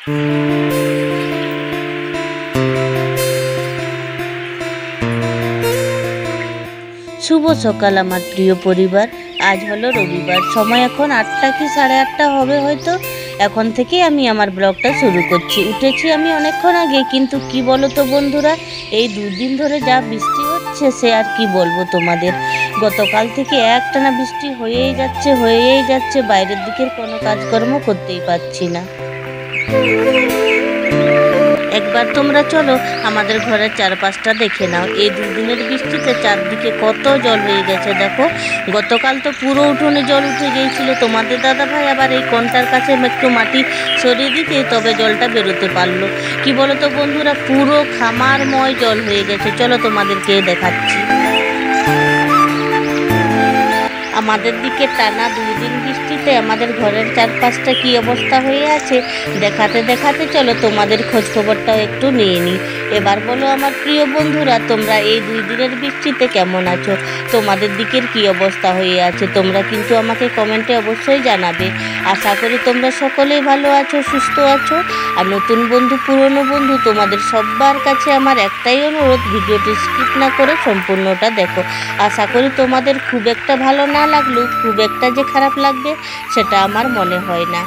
শুভ সকাল আমার প্রিয় পরিবার। আজ হলো রবিবার, সময় এখন 8টা কি 8:30 হবে হয়তো। এখন থেকে আমি আমার ব্লগটা শুরু করছি। উঠেছি আমি অনেকক্ষণ আগে, কিন্তু কি বলো তো বন্ধুরা, এই 2 দিন ধরে যা বৃষ্টি হচ্ছে সে আর কি বলবো তোমাদের। গতকাল থেকে একটানা বৃষ্টি হয়েই যাচ্ছে, বাইরের দিকের কোনো কাজকর্ম করতেই পারছি না। একবার তোমরা চলো আমাদের ঘরের চারপাশটা দেখে নাও। এই 2 দিনের বৃষ্টিতে চারদিকে কত জল হয়ে গেছে দেখো। গতকাল তো পুরো উঠোনে জল উঠে গিয়েছিল। তোমাদের দাদা ভাই আবার এই কোণটার কাছে একটু মাটি সরিয়ে দিতে তবে জলটা বেরোতে পারলো। কি বলো তো বন্ধুরা, পুরো খামারময় জল হয়ে গেছে। চলো তোমাদেরকে দেখাচ্ছি। আমাদের দিকে টানা 2 দিন বৃষ্টিতে আমাদের ঘরের চারপাশটা কি অবস্থা হয়ে আছে দেখাতে চলো তোমাদের খোঁজ খবরটাও একটু নিয়ে নিই। এবার বলো আমার প্রিয় বন্ধুরা, তোমরা এই 2 দিনের বৃষ্টিতে কেমন আছো? তোমাদের দিকের কি অবস্থা হয়ে আছে তোমরা কিন্তু আমাকে কমেন্টে অবশ্যই জানাবে। আশা করি তোমরা সকলেই ভালো আছো, সুস্থ আছো। আর নতুন বন্ধু, পুরনো বন্ধু, তোমাদের সবার কাছে আমার একটাই অনুরোধ, ভিডিওটি স্কিপ না করে সম্পূর্ণটা দেখো। আশা করি তোমাদের খুব একটা ভালো না লাগলেও খুব একটা যে খারাপ লাগবে সেটা আমার মনে হয় না।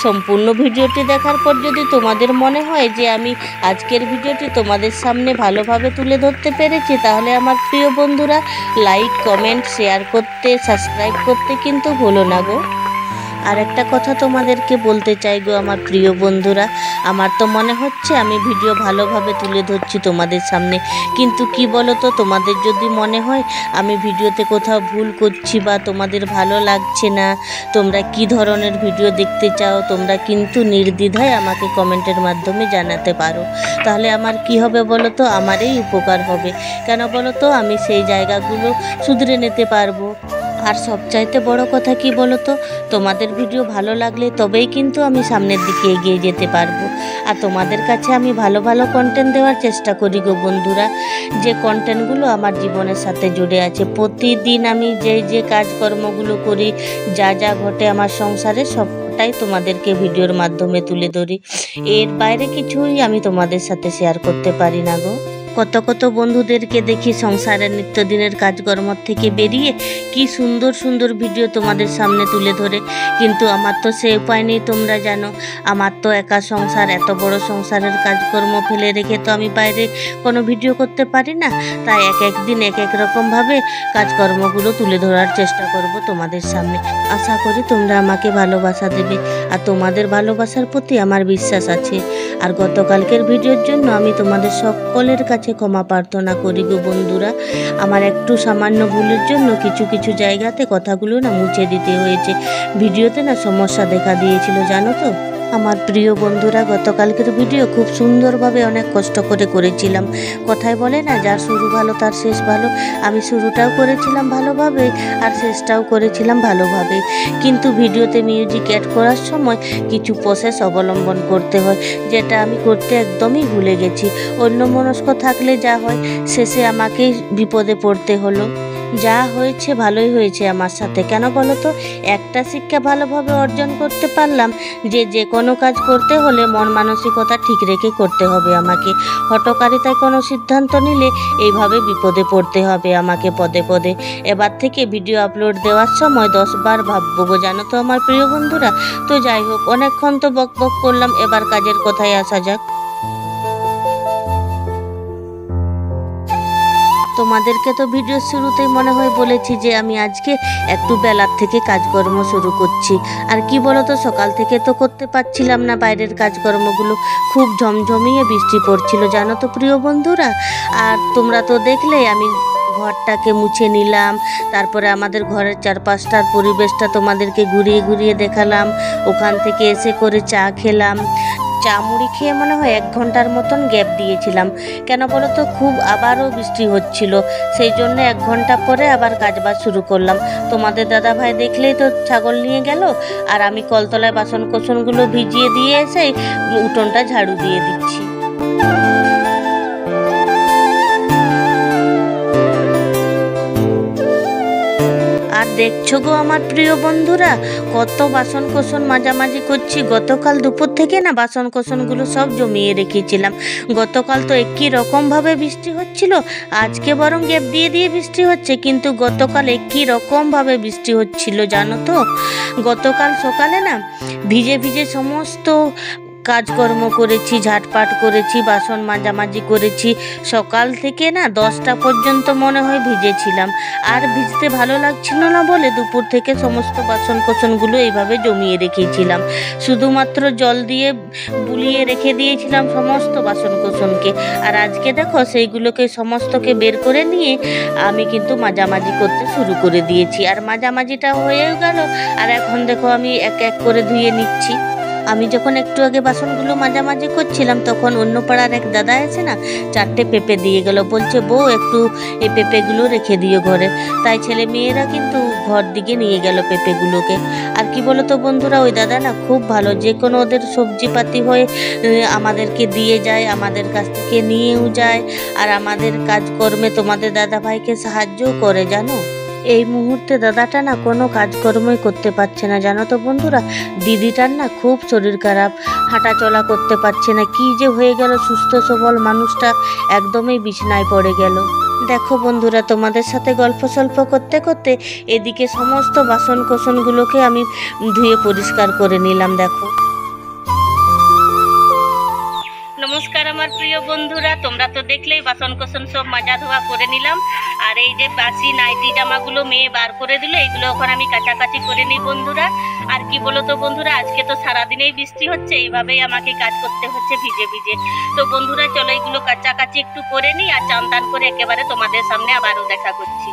সম্পূর্ণ ভিডিওটি দেখার পর যদি তোমাদের মনে হয় যে আমি আজকের ভিডিওটি তোমাদের সামনে ভালোভাবে তুলে ধরতে পেরেছি, তাহলে আমার প্রিয় বন্ধুরা লাইক, কমেন্ট, শেয়ার করতে, সাবস্ক্রাইব করতে কিন্তু ভুলো না গো। আর একটা কথা তোমাদেরকে বলতে চাই গো আমার প্রিয় বন্ধুরা, আমার তো মনে হচ্ছে আমি ভিডিও ভালোভাবে তুলে ধরছি তোমাদের সামনে, কিন্তু কি বলো তো, তোমাদের যদি মনে হয় আমি ভিডিওতে কোথাও ভুল করছি বা তোমাদের ভালো লাগছে না, তোমরা কি ধরনের ভিডিও দেখতে চাও, তোমরা কিন্তু নির্দ্বিধায় আমাকে কমেন্টের মাধ্যমে জানাতে পারো। তাহলে আমার কি হবে বলো তো, আমারই উপকার হবে। কেন বলো তো, আমি সেই জায়গাগুলো শুধরে নিতে পারবো। আর সবচাইতে বড় কথা কি বলো তো, তোমাদের ভিডিও ভালো লাগলে তবেই কিন্তু আমি সামনের দিকে এগিয়ে যেতে পারবো। আর তোমাদের কাছে আমি ভালো ভালো কন্টেন্ট দেওয়ার চেষ্টা করি গো বন্ধুরা, যে কন্টেন্টগুলো আমার জীবনের সাথে জুড়ে আছে। প্রতিদিন আমি যে কাজকর্মগুলো করি, যা ঘটে আমার সংসারে, সবটাই তোমাদেরকে ভিডিওর মাধ্যমে তুলে ধরি। এর বাইরে কিছুই আমি তোমাদের সাথে শেয়ার করতে পারি না গো। কত বন্ধুদেরকে দেখি সংসারের নিত্যদিনের কাজকর্ম থেকে বেরিয়ে কি সুন্দর ভিডিও তোমাদের সামনে তুলে ধরে, কিন্তু আমার তো সে উপায় নেই। তোমরা জানো আমার তো একা সংসার, এত বড় সংসারের কাজকর্ম ফেলে রেখে তো আমি বাইরে কোনো ভিডিও করতে পারি না। তাই এক দিন এক রকমভাবে কাজকর্মগুলো তুলে ধরার চেষ্টা করব তোমাদের সামনে। আশা করি তোমরা আমাকে ভালোবাসা দেবে, আর তোমাদের ভালোবাসার প্রতি আমার বিশ্বাস আছে। আর গতকালকের ভিডিওর জন্য আমি তোমাদের সকলের কাছে ক্ষমা প্রার্থনা করি গো বন্ধুরা। আমার একটু সামান্য ভুলের জন্য কিছু জায়গাতে কথাগুলো না মুছে দিতে হয়েছে। ভিডিওতে না সমস্যা দেখা দিয়েছিল জানো তো। আমার প্রিয় বন্ধুরা, গতকালকের ভিডিও খুব সুন্দরভাবে অনেক কষ্ট করে করেছিলাম। কথায় বলে না, যার শুরু ভালো তার শেষ ভালো। আমি শুরুটাও করেছিলাম ভালোভাবে আর শেষটাও করেছিলাম ভালোভাবে, কিন্তু ভিডিওতে মিউজিক অ্যাড করার সময় কিছু প্রসেস অবলম্বন করতে হয়, যেটা আমি করতে একদমই ভুলে গেছি। অন্যমনস্ক থাকলে যা হয়, শেষে আমাকেই বিপদে পড়তে হলো। যা হয়েছে ভালোই হয়েছে আমার সাথে। কেন বলো তো, একটা শিক্ষা ভালোভাবে অর্জন করতে পারলাম যে কোনো কাজ করতে হলে মন মানসিকতা ঠিক রেখে করতে হবে আমাকে। হঠকারিতায় কোনো সিদ্ধান্ত নিলে এইভাবে বিপদে পড়তে হবে আমাকে পদে। এবার থেকে ভিডিও আপলোড দেওয়ার সময় 10 বার ভাববো গো, জানো তো আমার প্রিয় বন্ধুরা। তো যাই হোক, অনেকক্ষণ তো বক করলাম, এবার কাজের কথায় আসা যাক। তোমাদেরকে তো ভিডিওর শুরুতেই মনে হয় বলেছি যে আমি আজকে একটু বেলার থেকে কাজকর্ম শুরু করছি। আর কি বলো তো, সকাল থেকে তো করতে পারছিলাম না বাইরের কাজকর্মগুলো, খুব ঝমঝমিয়ে বৃষ্টি পড়ছিল জানো তো প্রিয় বন্ধুরা। আর তোমরা তো দেখলে আমি ঘরটাকে মুছে নিলাম, তারপরে আমাদের ঘরের চারপাশটার পরিবেশটা তোমাদেরকে ঘুরিয়ে দেখালাম। ওখান থেকে এসে করে চা খেলাম। চা মুড়ি খেয়ে মনে হয় 1 ঘন্টার মতন গ্যাপ দিয়েছিলাম। কেন বলো তো, খুব আবারও বৃষ্টি হচ্ছিল, সেই জন্য 1 ঘন্টা পরে আবার কাজবাজ শুরু করলাম। তোমাদের দাদা ভাই দেখলেই তো ছাগল নিয়ে গেল, আর আমি কলতলায় বাসন কোসনগুলো ভিজিয়ে দিয়ে এসে উঠোনটা ঝাড়ু দিয়ে দিচ্ছি। আর দেখছো গো আমার প্রিয় বন্ধুরা, কত বাসন কোসন মাজামাজি করছি। গতকাল দুপুর থেকে না বাসন কোসনগুলো সব জমিয়ে রেখেছিলাম। গতকাল তো একই রকমভাবে বৃষ্টি হচ্ছিল, আজকে বরং গ্যাপ দিয়ে দিয়ে বৃষ্টি হচ্ছে, কিন্তু গতকাল একই রকমভাবে বৃষ্টি হচ্ছিল জানো তো। গতকাল সকালে না ভিজে ভিজে সমস্ত কাজকর্ম করেছি, ঝাটপাট করেছি, বাসন মাজামাজি করেছি। সকাল থেকে না 10টা পর্যন্ত মনে হয় ভিজেছিলাম। আর ভিজতে ভালো লাগছিল না বলে দুপুর থেকে সমস্ত বাসন কোসনগুলো এইভাবে জমিয়ে রেখেছিলাম। শুধুমাত্র জল দিয়ে বুলিয়ে রেখে দিয়েছিলাম সমস্ত বাসন কোসনকে। আর আজকে দেখো সেইগুলোকে সমস্তকে বের করে নিয়ে আমি কিন্তু মাজামাজি করতে শুরু করে দিয়েছি। আর মাজামাজিটা হয়েও গেল, আর এখন দেখো আমি এক এক করে ধুয়ে নিচ্ছি। আমি যখন একটু আগে বাসনগুলো মাজামাজি করছিলাম, তখন অন্য পাড়ার এক দাদা এসে না 4টে পেঁপে দিয়ে গেল। বলছে, বউ একটু এই পেঁপেগুলো রেখে দিও ঘরে। তাই ছেলে মেয়েরা কিন্তু ঘর দিকে নিয়ে গেল পেঁপেগুলোকে। আর কি বলো তো বন্ধুরা, ওই দাদা না খুব ভালো, যে কোনো ওদের সবজিপাতি হয়ে আমাদেরকে দিয়ে যায়, আমাদের কাছ থেকে নিয়েও যায়, আর আমাদের কাজকর্মে তোমাদের দাদা ভাইকে সাহায্যও করে জানো। এই মুহূর্তে দাদাটা না কোনো কাজকর্মই করতে পারছে না জানো তো বন্ধুরা। দিদিটার না খুব শরীর খারাপ, হাঁটা চলা করতে পারছে না। কি যে হয়ে গেল, সুস্থ সবল মানুষটা একদমই বিছানায় পড়ে গেল। দেখো বন্ধুরা, তোমাদের সাথে গল্প সল্প করতে করতে এদিকে সমস্ত বাসন কোসনগুলোকে আমি ধুয়ে পরিষ্কার করে নিলাম। দেখো, নমস্কার আমার প্রিয় বন্ধুরা, তোমরা তো দেখলেই বাসন কোসন সব মাজা ধোয়া করে নিলাম। আর এই যে বাসি নাইটি জামাগুলো মেয়ে বার করে দিল, এগুলো এখন আমি কাচাকাচি করে নিই বন্ধুরা। আর কি বলো তো বন্ধুরা, আজকে তো সারাদিনেই বৃষ্টি হচ্ছে, এইভাবেই আমাকে কাজ করতে হচ্ছে ভিজে ভিজে। তো বন্ধুরা চলো এগুলো কাচাকাচি একটু করে নিই, আর চান টান করে একেবারে তোমাদের সামনে আবারও দেখা করছি।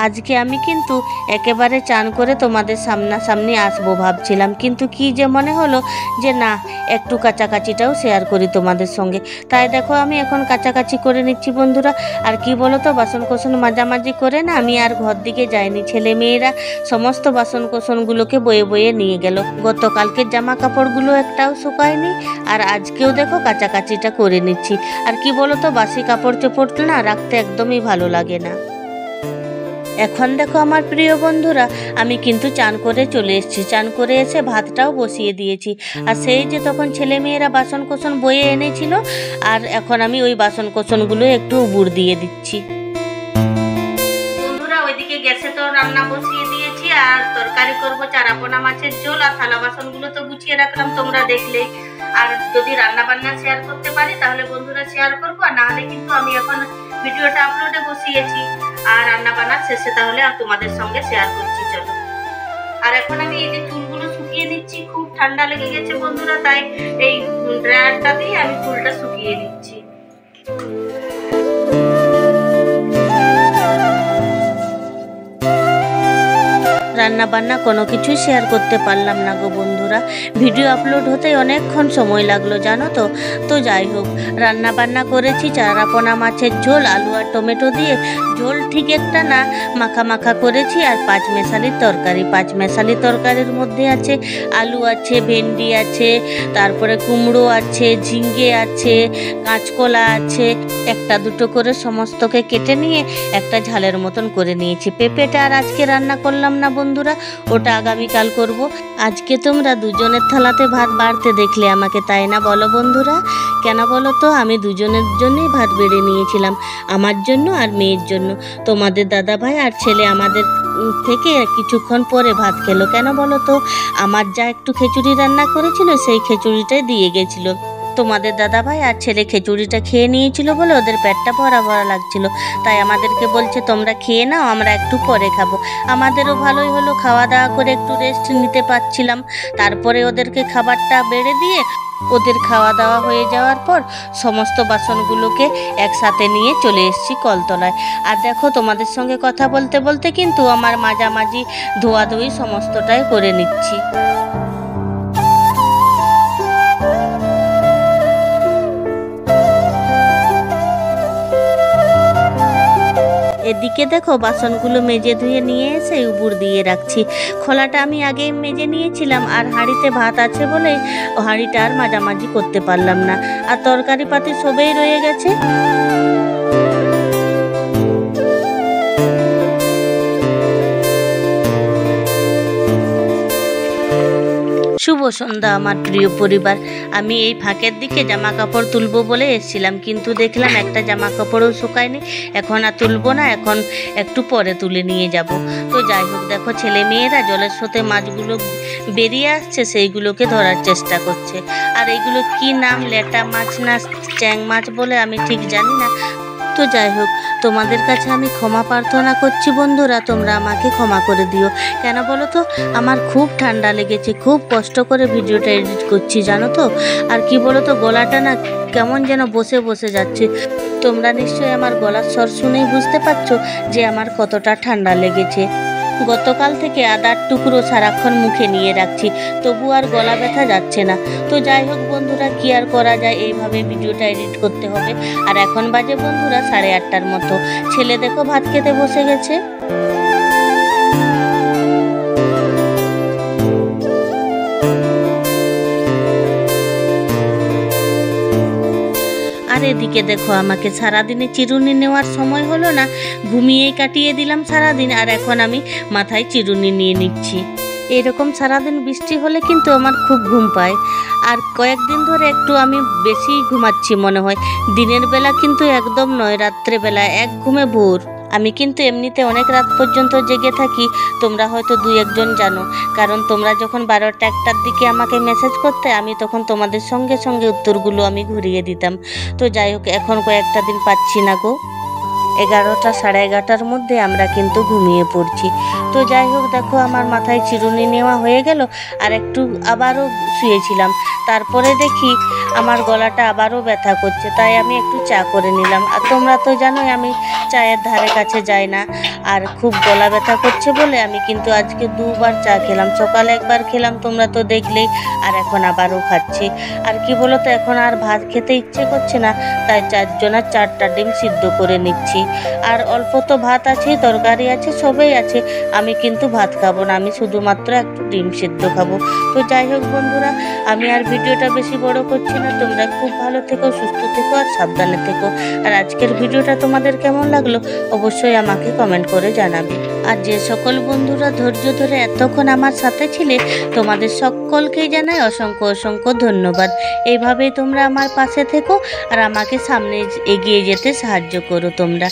আজকে আমি কিন্তু একেবারে চান করে তোমাদের সামনাসামনি আসবো ভাবছিলাম, কিন্তু কি যে মনে হলো যে না, একটু কাচাকাচিটাও শেয়ার করি তোমাদের সঙ্গে। তাই দেখো আমি এখন কাচাকাচি করে নিচ্ছি বন্ধুরা। আর কি বলো তো, বাসন কোসন মাজামাজি করে না আমি আর ঘর দিকে যাইনি। ছেলে মেয়েরা সমস্ত বাসন কোসনগুলোকে বয়ে বয়ে নিয়ে গেল। গতকালকের জামা কাপড়গুলো একটাও শুকায়নি, আর আজকেও দেখো কাচাকাচিটা করে নিচ্ছি। আর কি বলো তো, বাসি কাপড় চোপড় না রাখতে একদমই ভালো লাগে না। এখন দেখো আমার প্রিয় বন্ধুরা, আমি কিন্তু চান করে চলে এসেছি। চান করে এসে ভাতটাও বসিয়ে দিয়েছি। আর সেই যে তখন ছেলে মেয়েরা বাসন কোসন বয়ে এনেছিল, আর এখন আমি ওই বাসন কোসনগুলো একটু উবুর দিয়ে দিচ্ছি। বন্ধুরা ওইদিকে গ্যাসে তো রান্না বসিয়ে দিয়েছি, আর তরকারি করব চারাপোনা মাছের ঝোল। আর থালা বাসনগুলো তো গুছিয়ে রাখলাম, তোমরা দেখলেই। আর যদি রান্না বান্না শেয়ার করতে পারি তাহলে বন্ধুরা শেয়ার করবো, আর না হলে কিন্তু আমি এখন ভিডিওটা আপলোডে বসিয়েছি। আর রান্না বান্নার শেষে তাহলে আর তোমাদের সঙ্গে শেয়ার করছি, চলো। আর এখন আমি এই যে চুলগুলো শুকিয়ে নিচ্ছি, খুব ঠান্ডা লেগে গেছে বন্ধুরা, তাই এই ড্রায়ারটা দিয়ে আমি চুলটা শুকিয়ে নিচ্ছি। রান্না বান্না কোনো কিছুই শেয়ার করতে পারলাম না গো বন্ধুরা। ভিডিও আপলোড হতে অনেকক্ষণ সময় লাগলো জানো তো। তো যাই হোক, রান্না বান্না করেছি চারাপোনা মাছের ঝোল, আলু আর টমেটো দিয়ে। ঝোল ঠিক একটা না, মাখা মাখা করেছি। আর 5 মেশালির তরকারি। 5 মেশালি তরকারির মধ্যে আছে আলু আছে, ভেন্ডি আছে, তারপরে কুমড়ো আছে, ঝিঙ্গে আছে, কাঁচকলা আছে। একটা দুটো করে সমস্তকে কেটে নিয়ে একটা ঝালের মতন করে নিয়েছি। পেঁপেটা আর আজকে রান্না করলাম না বন্ধুরা, ওটা আগামীকাল করব। আজকে তোমরা দুজনের থালাতে ভাত বাড়তে দেখলে আমাকে, তাই না বলো বন্ধুরা? কেন বলো তো, আমি দুজনের জন্যই ভাত বেড়ে নিয়েছিলাম, আমার জন্য আর মেয়ের জন্য। তোমাদের দাদা ভাই আর ছেলে আমাদের থেকে কিছুক্ষণ পরে ভাত খেলো। কেন বলো তো, আমার যা একটু খিচুড়ি রান্না করেছিল সেই খিচুড়িটাই দিয়ে গেছিলো। তোমাদের দাদা ভাই আর ছেলে খিচুড়িটা খেয়ে নিয়েছিল বলে ওদের পেটটা ভরা ভরা লাগছিল, তাই আমাদেরকে বলছে তোমরা খেয়ে নাও, আমরা একটু পরে খাবো। আমাদেরও ভালোই হলো, খাওয়া দাওয়া করে একটু রেস্ট নিতে পারছিলাম। তারপরে ওদেরকে খাবারটা বেড়ে দিয়ে ওদের খাওয়া দাওয়া হয়ে যাওয়ার পর সমস্ত বাসনগুলোকে একসাথে নিয়ে চলে এসেছি কলতলায়। আর দেখো তোমাদের সঙ্গে কথা বলতে বলতে কিন্তু আমার মাঝামাঝি ধোয়াধুয়ি সমস্তটাই করে নিচ্ছি। এদিকে দেখো বাসনগুলো মেজে ধুয়ে নিয়ে এসে উবুর দিয়ে রাখছি। খোলাটা আমি আগেই মেজে নিয়েছিলাম, আর হাঁড়িতে ভাত আছে বলে হাঁড়িটা আর মাঝামাঝি করতে পারলাম না। আর তরকারি পাতি সবেই রয়ে গেছে। শুভ সন্ধ্যা আমার প্রিয় পরিবার। আমি এই ফাঁকের দিকে জামা কাপড় তুলবো বলে এসেছিলাম, কিন্তু দেখলাম একটা জামা কাপড়ও শুকায়নি। এখন আর তুলবো না, এখন একটু পরে তুলে নিয়ে যাব। তো যাই হোক, দেখো ছেলে মেয়েরা জলের স্রোতে মাছগুলো বেরিয়ে আসছে, সেইগুলোকে ধরার চেষ্টা করছে। আর এইগুলো কি নাম, লেটা মাছ না চ্যাং মাছ বলে আমি ঠিক জানি না। তো যাই হোক, তোমাদের কাছে আমি ক্ষমা প্রার্থনা করছি বন্ধুরা, তোমরা আমাকে ক্ষমা করে দিও। কেন বলো তো, আমার খুব ঠান্ডা লেগেছে, খুব কষ্ট করে ভিডিওটা এডিট করছি জানো তো। আর কি বলো তো, গলাটা না কেমন যেন বসে বসে যাচ্ছে। তোমরা নিশ্চয়ই আমার গলার স্বর শুনেই বুঝতে পারছো যে আমার কতটা ঠান্ডা লেগেছে। গতকাল থেকে আদার টুকরো সারাক্ষণ মুখে নিয়ে রাখছি, তবু আর গলা ব্যথা যাচ্ছে না। তো যাই হোক বন্ধুরা, কি আর করা যায়, এইভাবে ভিডিওটা এডিট করতে হবে। আর এখন বাজে বন্ধুরা 8:30টার মতো। ছেলে দেখো ভাত খেতে বসে গেছে। আর এদিকে দেখো, আমাকে সারাদিনে চিরুনি নেওয়ার সময় হলো না, ঘুমিয়েই কাটিয়ে দিলাম সারাদিন। আর এখন আমি মাথায় চিরুনি নিয়ে নিচ্ছি। এরকম সারাদিন বৃষ্টি হলে কিন্তু আমার খুব ঘুম পায়। আর কয়েকদিন ধরে একটু আমি বেশি ঘুমাচ্ছি মনে হয়। দিনের বেলা কিন্তু একদম নয়, রাত্রেবেলা এক ঘুমে ভোর। আমি কিন্তু এমনিতে অনেক রাত পর্যন্ত জেগে থাকি, তোমরা হয়তো 2-1 জন জানো। কারণ তোমরা যখন 12টা-1টার দিকে আমাকে মেসেজ করতে, আমি তখন তোমাদের সঙ্গে সঙ্গে উত্তরগুলো আমি ঘুরিয়ে দিতাম। তো যাই হোক, এখন কয়েকটা দিন পাচ্ছি না গো। 11টা 11:30টার মধ্যে আমরা কিন্তু ঘুমিয়ে পড়ছি। তো যাই হোক, দেখো আমার মাথায় চিরুনি নেওয়া হয়ে গেল। আর একটু আবারও শুয়েছিলাম, তারপরে দেখি আমার গলাটা আবারও ব্যথা করছে, তাই আমি একটু চা করে নিলাম। আর তোমরা তো জানোই আমি চায়ের ধারে কাছে যাই না। আর খুব গলা ব্যথা করছে বলে আমি কিন্তু আজকে 2বার চা খেলাম। সকালে একবার খেলাম, তোমরা তো দেখলেই, আর এখন আবারও খাচ্ছি। আর কি বলো তো, এখন আর ভাত খেতে ইচ্ছে করছে না, তাই 4জনের 4টা ডিম সিদ্ধ করে নিচ্ছি। আর অল্প তো ভাত আছে, তরকারি আছে, সবই আছে। আমি কিন্তু ভাত খাবো না, আমি শুধুমাত্র একটু ডিম সিদ্ধ খাবো। তো যাই হোক বন্ধুরা, আমি আর ভিডিওটা বেশি বড় করছি না। তোমরা খুব ভালো থেকো, সুস্থ থেকো আর সাবধানে থেকো। আর আজকের ভিডিওটা তোমাদের কেমন লাগলো অবশ্যই আমাকে কমেন্ট করে জানাবে। আর যে সকল বন্ধুরা ধৈর্য ধরে এতক্ষণ আমার সাথে ছিলে, তোমাদের সকলকেই জানাই অসংখ্য অসংখ্য ধন্যবাদ। এইভাবেই তোমরা আমার পাশে থেকো আর আমাকে সামনে এগিয়ে যেতে সাহায্য করো তোমরা।